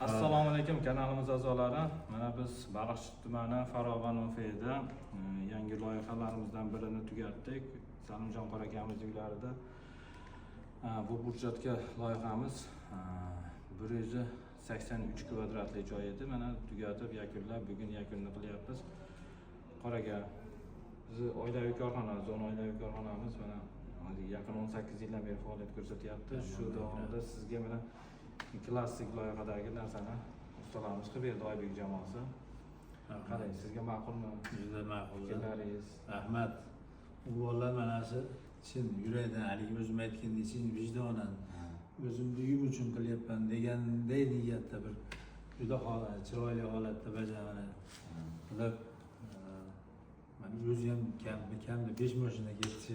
Assalomu alaykum kanalimiz a'zolari. Mana biz Baliqchi tumani Farog'on Mufida yangi loyihalarimizdan birini tugatdik. Salimjon qora akamiz uylarida. Bu burchakka loyihamiz 183 kvadratli joy edi. Mana tugatib yakunlab bugun yakunini qilyapmiz. Qora aka, bizni oilaviy korxona, zona oilaviy korxonamiz mana yaqin 18 yildan beri faoliyat ko'rsatyapti. Shu davomida sizga mana klassik loyihadagi narsani ustalarimiz qilib berdi Oybek jamoasi. Qarang, sizga ma'qulmi? Juda ma'qul. Fikrlaringiz? Rahmat. Bu bolalar mana shu chin yurakdan, haligi o'zim aytgandek chin vijdonan o'zimni uyim uchun qilyapman deganday niyatda bir juda chiroyli holatda bajaradi. Ular mana o'zi ham kamda 5 mashina ketdi.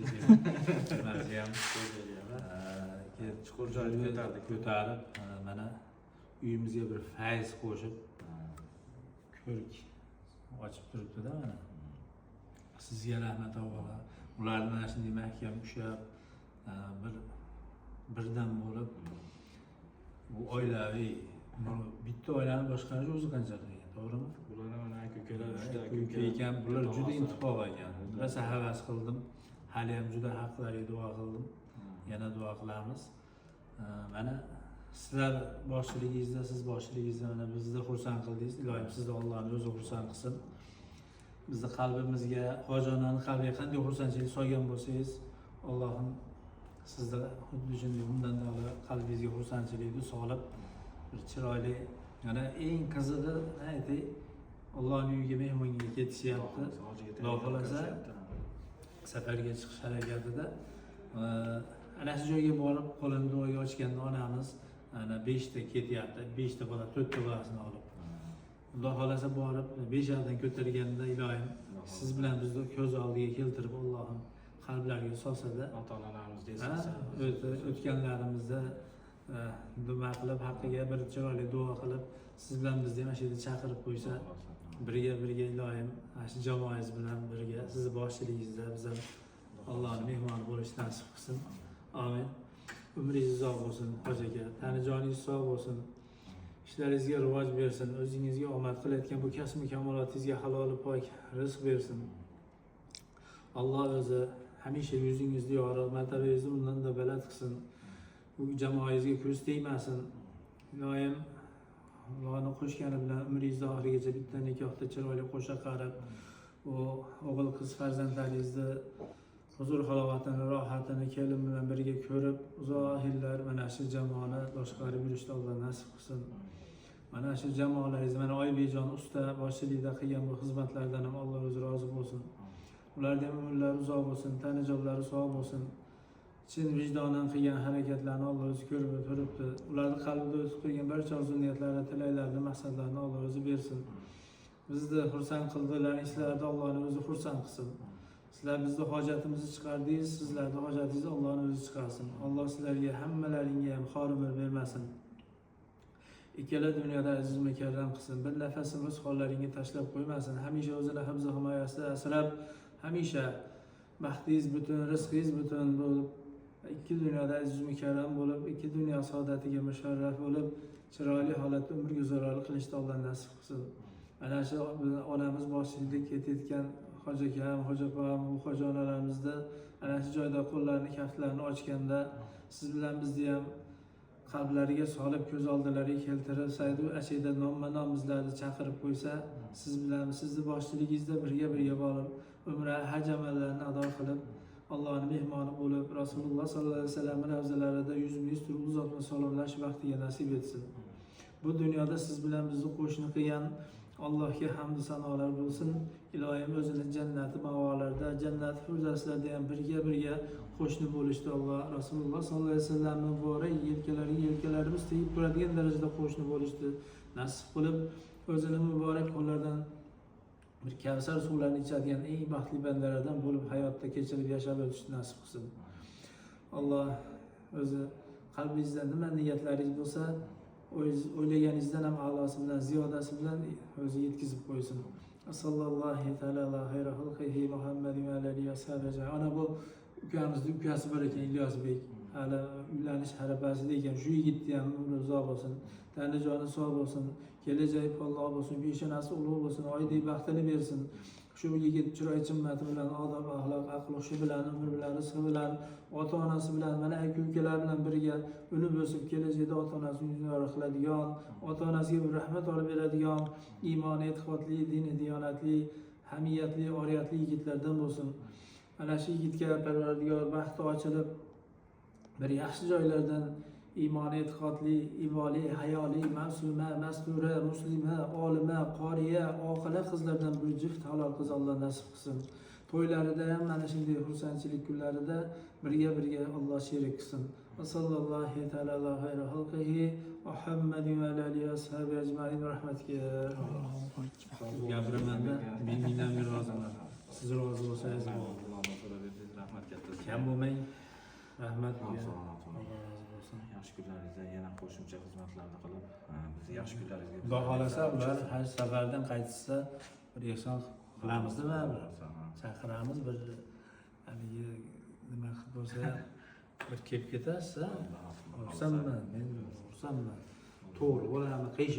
Narsa ham chuqur joyga ko'tarib mana uyimizga bir fayz qo'shib ko'rk ochib turibdi-da mana. Sizga rahmat avvalo. Ularni mana shunday mahkam ushlab birdan bo'lib bu oilaviy bitta oilani boshqarish o'zi qancha qiyin, to'g'rimi? Bular mana aka-ukalar, uchta aka ekan, bular juda intiqom ekan. Rosa havas qildim. Hali ham juda haqlariga duo qildim. Yana duo qilamiz. Mana sizlar boshchiligingizda, siz boshchiligingizda mana bizni xursand qildingiz. Ilohim sizni Allohning o'zi xursand qilsin. Bizni qalbimizga, hojonani qalbiga qanday xursandchilik solgan bo'lsangiz, Allohim sizni xuddi shunday bundan da qalbingizga xursandchilikni solib, bir chiroyli, yana eng qizig'i aytay, Allohning uyiga mehmonga ketishyapti. Xudo xolasa safarga chiqish harakatida ana shu joyga borib qo'lini duoga ochganda onamiz ana 5 ta ketyapti, 5 ta bola 4 ta bolasini olib. Xudo xolasa borib 5 ko'targanda ilohim siz bilan bizni ko'z oldiga keltirib Allohim qalblariga solsa-da, ota-onalarimiz deysiz. O'tganlarimizda nima qilib haqqiga bir chiroyli duo qilib, siz bilan bizni mana shu yerga chaqirib qo'ysa, birga ilohim mana shu jamoangiz bilan birga sizni boshchiligingizda biz ham Allohning mehmoni bo'lishni nasib qilsin. Amin. Umringiz uzoq bo'lsin, hoji aka. Tanijoningiz sog' bo'lsin. İşlaringizga rivoj bersin, o'zingizga omad qilayotgan bu kasb-u kamolotingizga halol pok rizq bersin. Alloh o'zi hamisha yuzingizni yorug', martabangizni undan da baland qilsin. Bu jamoangizga ko'z tegmasin. Ilohim Allohning qo'shgani bilan umringizni oxirigacha bitta nikohda chiroyli qo'sha qarib, u o'g'il qiz farzandlaringizni huzur halovatini, rohatini kelin bilan birga ko'rib, uzoq yillar mana shu jamoani boshqarib yurishni Alloh nasib qilsin. Mana shu jamoalaringiz, mana Oybekjon usta boshchiligida qilgan bu xizmatlardan ham Alloh o'zi rozi bo'lsin. Ularning umrlari uzoq bo'lsin, tanijoblari sog' bo'lsin. Chin vijdonan qilgan harakatlarni Alloh o'zi ko'rib turibdi. Ularning qalbida o'tib turgan barcha orzu-niyatlarni, tilaylarni, maqsadlarni Alloh o'zi bersin. Bizni xursand qildilar, sizlarni Allohning o'zi xursand qilsin. Sizlar bizni hojatimizni chiqardingiz, sizlarning hojatingizni Allohning o'zi chiqarsin. Alloh sizlarga hammalaringga ham xor umr bermasin. Ikkala dunyoda aziz mukarram qilsin. Bir nafasini o'z hollaringga tashlab qo'ymasin. Hamisha o'zini hifz himoyasida asrab, hamisha baxtingiz butun, rizqingiz butun bo'lib, ikki dunyoda aziz mukarram bo'lib, ikki dunyo saodatiga musharraf bo'lib, chiroyli holatda umr guzarolik qilishni Alloh nasib qilsin. Mana shu onamiz boshchiligida ketayotgan hoji akam, hoji opam, hoji onalarimizni ana shu joyda qo'llarini, kaftlarini ochganda siz bilan bizni ham qalblariga solib, ko'z oldilariga keltirib, saydu ashida nomma-nom bizlarni chaqirib qo'ysa, siz bilan sizni boshchiligingizda birga borib, umra, haj amallarini ado qilib, Allohning mehmoni bo'lib, Rasululloh sollallohu alayhi vasallam ravzalarida yuzma-yuz turib uzatma salomlash vaqtiga nasib etsin. Bu dunyoda siz bilan bizni qo'shni qilgan Allohga hamd sanolar bo'lsin. Ilohim o'zining jannati ma'volarida, jannat firdavslarda ham birga qo'shni bo'lishdi. Alloh Rasululloh sollallohu alayhi vasallamning muborak yelkalarimiz tegib turadigan darajada qo'shni bo'lishdi. Nasib qilib, o'zining muborak qo'llaridan bir Kavsar suvlarini ichadigan eng baxtli bandalardan bo'lib hayotda kechirib yashab o'tishni nasib qilsin. Alloh o'zi qalbingizda nima niyatlaringiz bo'lsa, o'ylaganingizdan ham a'losi bilan, ziyodasi bilan o'zi yetkazib qo'ysin. Sallallohu ta'ala xayra xalqihi Muhammadin va alihi va sahbihi. Ana bu ukamizni ukasi bor ekan, Ilyosbek. hali uylanish arafasida ekan. Shu yigitni ham umri uzoq bo'lsin, tani joni sog' bo'lsin, kelajagi porloq bo'lsin, peshonasi ulug' bo'lsin, oydek baxtini bersin. Shu yigit chiroy chimmati bilan, odob axloq aql hushi bilan, umr bilan, rizqi bilan, ota onasi bilan, mana aka ukalar bilan birga unib o'sib kelajakda ota onasini yuzini yorug' qiladigan, ota onasiga bir rahmat olib beradigan, iymon, e'tiqodli, dini, diyonatli, hamiyatli, oriyatli yigitlardan bo'lsin. Mana shu yigitga Parvardigor baxti ochilib, bir yaxshi joylardan iymon, e'tiqodli, iboli, hayoli, ma'suma, mastura, muslima, olima, qoriya, oqila qizlardan bir juft halol qiz Alloh nasib qilsin. To'ylarida ham mana shunday xursandchilik kunlarida birga Alloh sherik qilsin. Va sallallohu ta'ala ala xayri xalqihi Muhammadin va alihi va ashabi ajmain rahmatga. Gapirimanda men roziman. Siz rozi bo'lsangiz, rahmat katta. kam bo'lmang. Rahmat. Yaxshi kunlaringizda yana qo'shimcha xizmatlarni qilib, biz yaxshi kunlaringizga. Xudo xolasa ular haj safaridan qaytishsa bir ehson qilamizmi? Chaqiramiz, bir haligi nima qilib bo'lsa bir kelib ketasiz. Xursandman, men xursandman. To'g'ri bo'ladimi?